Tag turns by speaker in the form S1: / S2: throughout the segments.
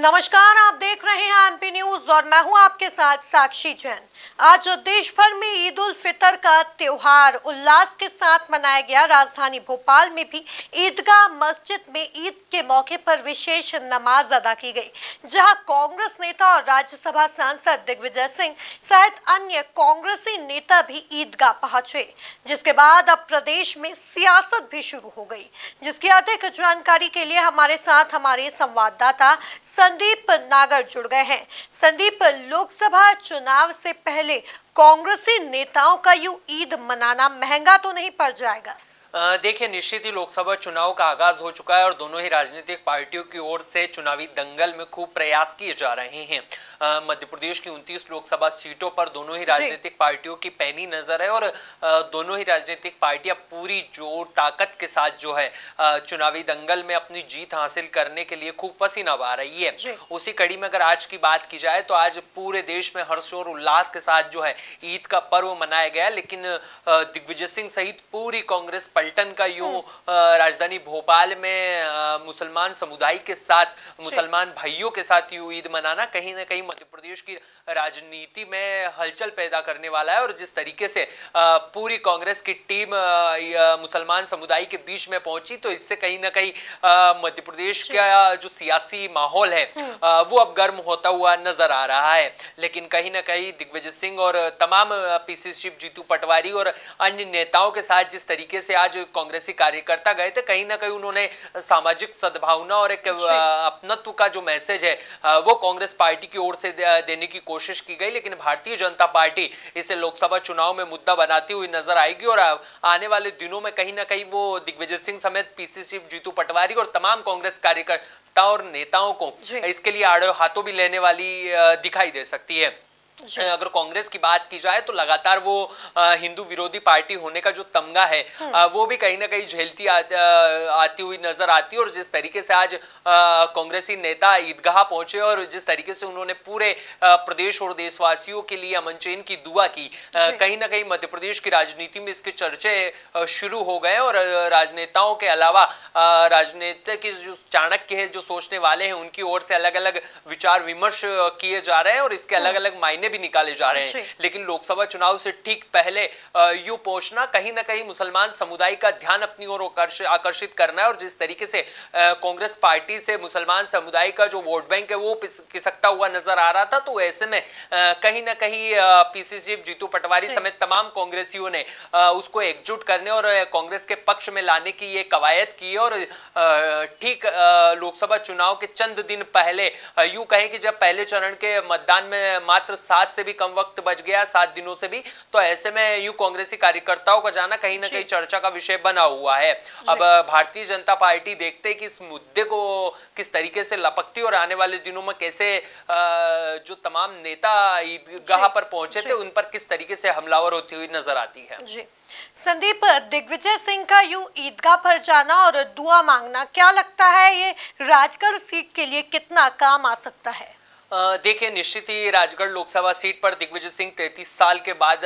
S1: नमस्कार, आप देख रहे हैं एमपी न्यूज और मैं हूं आपके साथ साक्षी जैन। आज देश भर में ईद उल फितर का त्योहार उल्लास के साथ मनाया गया। राजधानी भोपाल में भी ईदगाह मस्जिद में ईद के मौके पर विशेष नमाज अदा की गई, जहां कांग्रेस नेता और राज्यसभा सांसद दिग्विजय सिंह सहित अन्य कांग्रेसी नेता भी ईदगाह पहुंचे, जिसके बाद अब प्रदेश में सियासत भी शुरू हो गई। जिसकी अधिक जानकारी के लिए हमारे साथ हमारे संवाददाता संदीप नागर जुड़ गए हैं। संदीप, लोकसभा चुनाव से पहले कांग्रेसी नेताओं का यूं ईद मनाना महंगा तो नहीं पड़ जाएगा?
S2: देखिए, निश्चित ही लोकसभा चुनाव का आगाज हो चुका है और दोनों ही राजनीतिक पार्टियों की ओर से चुनावी दंगल में खूब प्रयास किए जा रहे हैं। मध्य प्रदेश की 29 लोकसभा सीटों पर दोनों ही राजनीतिक पार्टियों की पैनी नजर है और दोनों ही राजनीतिक पार्टियां पूरी जोर ताकत के साथ जो है चुनावी दंगल में अपनी जीत हासिल करने के लिए खूब पसीना बहा रही है। उसी कड़ी में अगर आज की बात की जाए तो आज पूरे देश में हर्ष और उल्लास के साथ जो है ईद का पर्व मनाया गया, लेकिन दिग्विजय सिंह सहित पूरी कांग्रेस पलटन का यूं राजधानी भोपाल में मुसलमान समुदाय के साथ, मुसलमान भाइयों के साथ यूं ईद मनाना कहीं ना कहीं मध्य प्रदेश की राजनीति में हलचल पैदा करने वाला है। और जिस तरीके से पूरी कांग्रेस की टीम मुसलमान समुदाय के बीच में पहुंची, तो इससे कहीं ना कहीं मध्य प्रदेश का जो सियासी माहौल है वो अब गर्म होता हुआ नजर आ रहा है। लेकिन कहीं ना कहीं दिग्विजय सिंह और तमाम पीसीसी चीफ जीतू पटवारी और अन्य नेताओं के साथ जिस तरीके से आज कांग्रेसी कार्यकर्ता गए थे, कहीं ना कहीं उन्होंने सामाजिक सद्भावना और एक अपनत्व का जो मैसेज है वो कांग्रेस पार्टी की ओर से देने की कोशिश की गई। लेकिन भारतीय जनता पार्टी इसे लोकसभा चुनाव में मुद्दा बनाती हुई नजर आएगी और आने वाले दिनों में कहीं ना कहीं वो दिग्विजय सिंह समेत पीसीसी चीफ जीतू पटवारी और तमाम कांग्रेस कार्यकर्ता और नेताओं को इसके लिए आड़े हाथों भी लेने वाली दिखाई दे सकती है। अगर कांग्रेस की बात की जाए तो लगातार वो हिंदू विरोधी पार्टी होने का जो तमगा है वो भी कहीं ना कहीं झेलती आती हुई नजर आती है। और जिस तरीके से आज कांग्रेसी नेता ईदगाह पहुंचे और जिस तरीके से उन्होंने पूरे प्रदेश और देशवासियों के लिए अमन चैन की दुआ की, कहीं ना कहीं मध्य प्रदेश की राजनीति में इसके चर्चे शुरू हो गए। और राजनेताओं के अलावा राजनीति के जो चाणक्य है, जो सोचने वाले हैं, उनकी ओर से अलग अलग विचार विमर्श किए जा रहे हैं और इसके अलग अलग मायने भी निकाले जा रहे हैं। लेकिन लोकसभा चुनाव से ठीक पहले यूं पहुंचना कहीं ना कहीं मुसलमान समुदाय का ध्यान अपनी ओर आकर्षित करना है। और जिस तरीके से कांग्रेस पार्टी से मुसलमान समुदाय का जो वोट बैंक है वो खिसकता हुआ नजर आ रहा था, तो ऐसे में कहीं ना कहीं पीसीसी जीतू पटवारी समेत तमाम कांग्रेसियों ने उसको एकजुट करने और कांग्रेस के पक्ष में लाने की ये कवायद की। और ठीक लोकसभा चुनाव के चंद दिन पहले, यूं कहें कि जब पहले चरण के मतदान में मात्र 7 से भी कम वक्त बच गया, 7 दिनों से भी, तो ऐसे में यूं कांग्रेसी कार्यकर्ताओं का जाना कहीं ना कहीं चर्चा का विषय बना हुआ है। अब भारतीय जनता पार्टी देखते हैं कि इस मुद्दे को किस तरीके से लपकती और आने वाले दिनों में कैसे जो तमाम नेता ईदगाह पर पहुंचे थे उन पर किस तरीके से हमलावर होती हुई नजर आती है।
S1: संदीप, दिग्विजय सिंह का यूं ईदगाह पर जाना और दुआ मांगना, क्या लगता है ये राजगढ़ सीट के लिए कितना काम आ सकता है?
S2: देखिए, निश्चित ही राजगढ़ लोकसभा सीट पर दिग्विजय सिंह 33 साल के बाद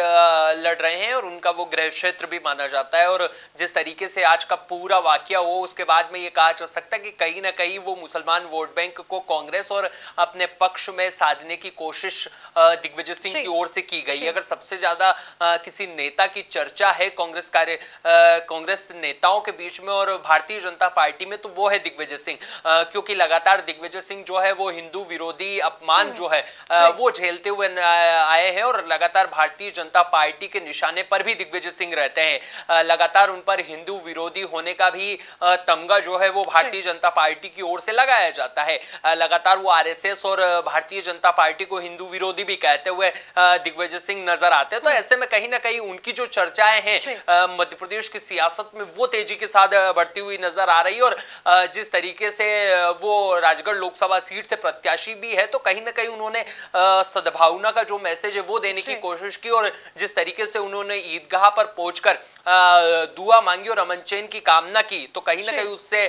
S2: लड़ रहे हैं और उनका वो गृह क्षेत्र भी माना जाता है। और जिस तरीके से आज का पूरा वाकया हो, उसके बाद में ये कहा जा सकता है कि कहीं ना कहीं वो मुसलमान वोट बैंक को कांग्रेस और अपने पक्ष में साधने की कोशिश दिग्विजय सिंह की ओर से की गई। अगर सबसे ज्यादा किसी नेता की चर्चा है कांग्रेस नेताओं के बीच में और भारतीय जनता पार्टी में, तो वो है दिग्विजय सिंह, क्योंकि लगातार दिग्विजय सिंह जो है वो हिंदू विरोधी अपमान जो है वो झेलते हुए आए हैं और लगातार भारतीय जनता पार्टी के निशाने पर भी दिग्विजय सिंह रहते हैं। लगातार उन पर हिंदू विरोधी होने का भी तमगा जो है वो भारतीय जनता पार्टी की ओर से लगाया जाता है। लगातार वो आरएसएस और भारतीय जनता पार्टी को हिंदू विरोधी भी कहते हुए दिग्विजय सिंह नजर आते हैं। तो ऐसे में कहीं ना कहीं उनकी जो चर्चाएं हैं मध्य प्रदेश की सियासत में वो तेजी के साथ बढ़ती हुई नजर आ रही है। और जिस तरीके से वो राजगढ़ लोकसभा सीट से प्रत्याशी भी है, तो कहीं ना कहीं उन्होंने सद्भावना का जो मैसेज है वो देने की कोशिश की, और जिस तरीके से उन्होंने ईदगाह पर पहुंचकर दुआ मांगी और अमन चैन की कामना की, तो कहीं ना कहीं उससे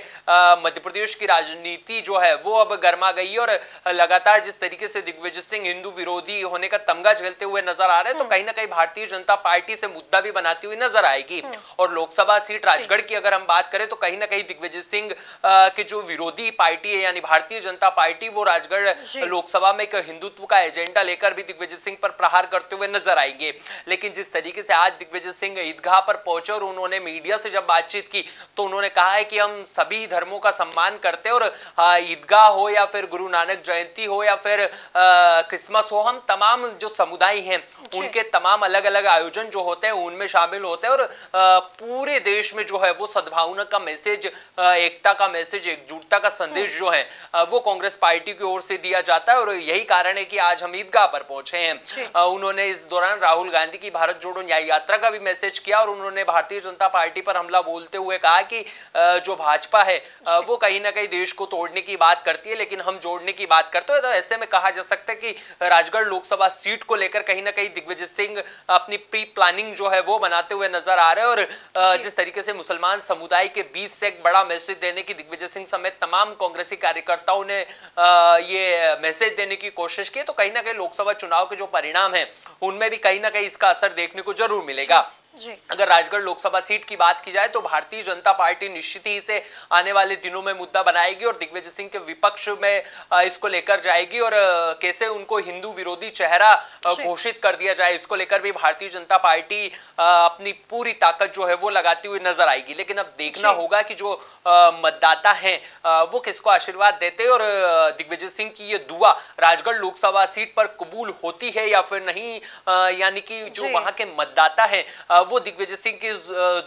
S2: मध्य प्रदेश की राजनीति जो है वो अब गर्मा गई है। और लगातार जिस तरीके से दिग्विजय सिंह हिंदू विरोधी होने का तमगा झेलते हुए नजर आ रहे हैं, तो कहीं ना कहीं भारतीय जनता पार्टी से मुद्दा भी बनाती हुई नजर आएगी। और लोकसभा सीट राजगढ़ की अगर हम बात करें तो कहीं ना कहीं दिग्विजय सिंह के जो विरोधी पार्टी है यानी भारतीय जनता पार्टी, वो राजगढ़ लोकसभा में एक हिंदुत्व का एजेंडा लेकर भी दिग्विजय सिंह पर प्रहार करते हुए नजर आएंगे। लेकिन जिस तरीके से आज दिग्विजय सिंह ईदगाह पर पहुंचे और उन्होंने मीडिया से जब बातचीत की तो उन्होंने कहा है कि हम सभी धर्मों का सम्मान करते हैं, और ईदगाह हो या फिर गुरु नानक जयंती हो या फिर क्रिसमस हो, हम तमाम जो समुदाय हैं उनके तमाम अलग अलग आयोजन जो होते हैं उनमें शामिल होते हैं। और पूरे देश में जो है वो सद्भावना का मैसेज, एकता का मैसेज, एकजुटता का संदेश जो है वो कांग्रेस पार्टी की ओर से दिया जाता है। और यही कारण है कि आज हम ईदगाह पर पहुंचे हैं। उन्होंने इस दौरान राहुल गांधी की भारत जोड़ो न्याय यात्रा का भी मैसेज किया, और उन्होंने भारतीय जनता पार्टी पर हमला बोलते हुए कहा कि जो भाजपा है वो कहीं ना कहीं देश को तोड़ने की बात करती है, लेकिन हम जोड़ने की बात करते हैं। तो ऐसे में कहा जा सकता है कि राजगढ़ लोकसभा सीट को लेकर कहीं ना कहीं दिग्विजय सिंह अपनी प्री प्लानिंग जो है वो बनाते हुए नजर आ रहे हैं। और जिस तरीके से मुसलमान समुदाय के बीच से एक बड़ा मैसेज देने की दिग्विजय सिंह समेत तमाम कांग्रेसी कार्यकर्ताओं ने ये मैसेज देने की कोशिश की, तो कहीं ना कहीं लोकसभा चुनाव के जो परिणाम है उनमें भी कहीं ना कहीं इसका असर देखने को जरूर मिलेगा। अगर राजगढ़ लोकसभा सीट की बात की जाए तो भारतीय जनता पार्टी निश्चित ही इसे आने वाले दिनों में मुद्दा बनाएगी और दिग्विजय सिंह के विपक्ष में इसको लेकर जाएगी, और कैसे उनको हिंदू विरोधी चेहरा घोषित कर दिया जाए इसको लेकर भी भारतीय जनता पार्टी अपनी पूरी ताकत जो है वो लगाती हुई नजर आएगी। लेकिन अब देखना होगा कि जो मतदाता हैं वो किसको आशीर्वाद देते हैं, और दिग्विजय सिंह की ये दुआ राजगढ़ लोकसभा सीट पर कबूल होती है या फिर नहीं, यानी कि जो वहां के मतदाता हैं वो दिग्विजय सिंह की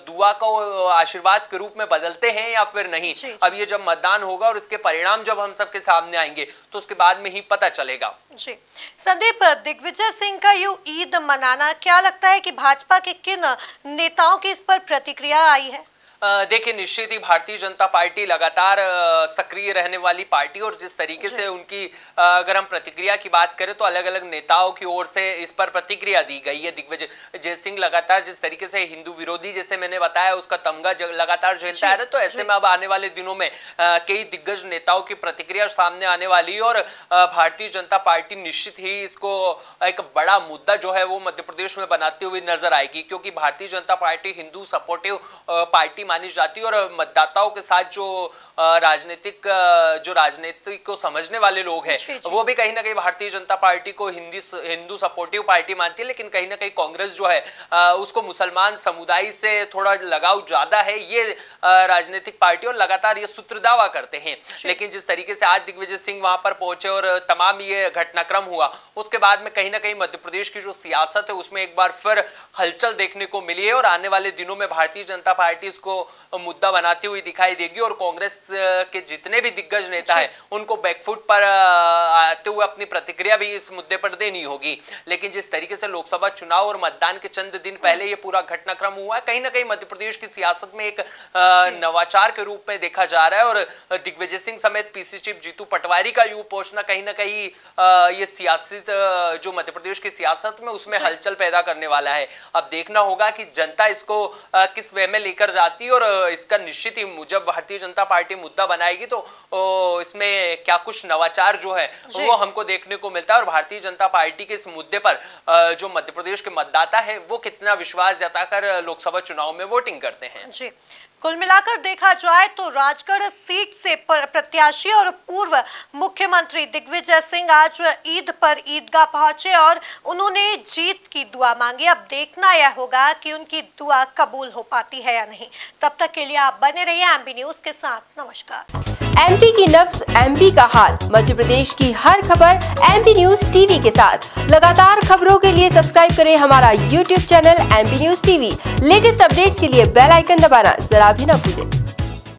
S2: दुआ को आशीर्वाद के रूप में बदलते हैं या फिर नहीं। अब ये जब मतदान होगा और इसके परिणाम जब हम सबके सामने आएंगे तो उसके बाद में ही पता चलेगा।
S1: जी संदीप, दिग्विजय सिंह का यूं ईद मनाना, क्या लगता है कि भाजपा के किन नेताओं की इस पर प्रतिक्रिया आई है?
S2: देखिए, निश्चित ही भारतीय जनता पार्टी लगातार सक्रिय रहने वाली पार्टी, और जिस तरीके से उनकी अगर हम प्रतिक्रिया की बात करें तो अलग अलग नेताओं की ओर से इस पर प्रतिक्रिया दी गई है। दिग्विजय सिंह लगातार जिस तरीके से हिंदू विरोधी, जैसे मैंने बताया, उसका तमगा लगातार झेलता है, तो ऐसे में अब आने वाले दिनों में कई दिग्गज नेताओं की प्रतिक्रिया सामने आने वाली है, और भारतीय जनता पार्टी निश्चित ही इसको एक बड़ा मुद्दा जो है वो मध्य प्रदेश में बनाती हुई नजर आएगी, क्योंकि Bharatiya Janata party Hindu supportive party मानी जाती है, और मतदाताओं के साथ जो राजनीति को समझने वाले लोग हैं वो भी कहीं ना कहीं भारतीय जनता पार्टी को हिंदू सपोर्टिव पार्टी मानती है। लेकिन कहीं ना कहीं कांग्रेस जो है उसको मुसलमान समुदाय से थोड़ा लगाव ज्यादा है, ये राजनीतिक पार्टी, और लगातार ये सूत्र दावा करते हैं। लेकिन जिस तरीके से आज दिग्विजय सिंह वहां पर पहुंचे और तमाम ये घटनाक्रम हुआ, उसके बाद में कहीं ना कहीं मध्य प्रदेश की जो सियासत है उसमें एक बार फिर हलचल देखने को मिली है, और आने वाले दिनों में भारतीय जनता पार्टी इसको मुद्दा बनाती हुई दिखाई देगी, और कांग्रेस के जितने भी दिग्गज नेता हैं उनको बैकफुट पर आते हुए अपनी प्रतिक्रिया भी इस मुद्दे पर देनी होगी। लेकिन जिस तरीके से लोकसभा चुनाव और मतदान के चंद दिन पहले ये पूरा घटनाक्रम हुआ है, कहीं ना कहीं मध्य प्रदेश की सियासत में एक नवाचार के रूप में देखा जा रहा है, और दिग्विजय सिंह समेत पीसी चीफ जीतू पटवारी का यूं पहुंचना कहीं ना कहीं ये सियासत जो मध्य प्रदेश की सियासत में उसमें हलचल पैदा करने वाला है। अब देखना होगा कि जनता इसको किस वे में लेकर जाती है, और इसका निश्चित ही जब भारतीय जनता पार्टी मुद्दा बनाएगी तो इसमें क्या कुछ नवाचार जो है वो हमको देखने को मिलता है, और भारतीय जनता पार्टी के इस मुद्दे पर जो मध्य प्रदेश के मतदाता है वो कितना विश्वास जताकर लोकसभा चुनाव में वोटिंग करते हैं।
S1: जी, कुल मिलाकर देखा जाए तो राजगढ़ सीट से प्रत्याशी और पूर्व मुख्यमंत्री दिग्विजय सिंह आज ईद पर ईदगाह पहुंचे और उन्होंने जीत की दुआ मांगी। अब देखना यह होगा कि उनकी दुआ कबूल हो पाती है या नहीं। तब तक के लिए आप बने रहिए एमपी न्यूज के साथ। नमस्कार।
S3: एमपी की नब्ज, एमपी का हाल, मध्य प्रदेश की हर खबर एमपी न्यूज टीवी के साथ। लगातार खबरों के लिए सब्सक्राइब करें हमारा YouTube channel MP news TV. Latest updates के लिए बेल आइकन दबाना जरा भी न भूलें।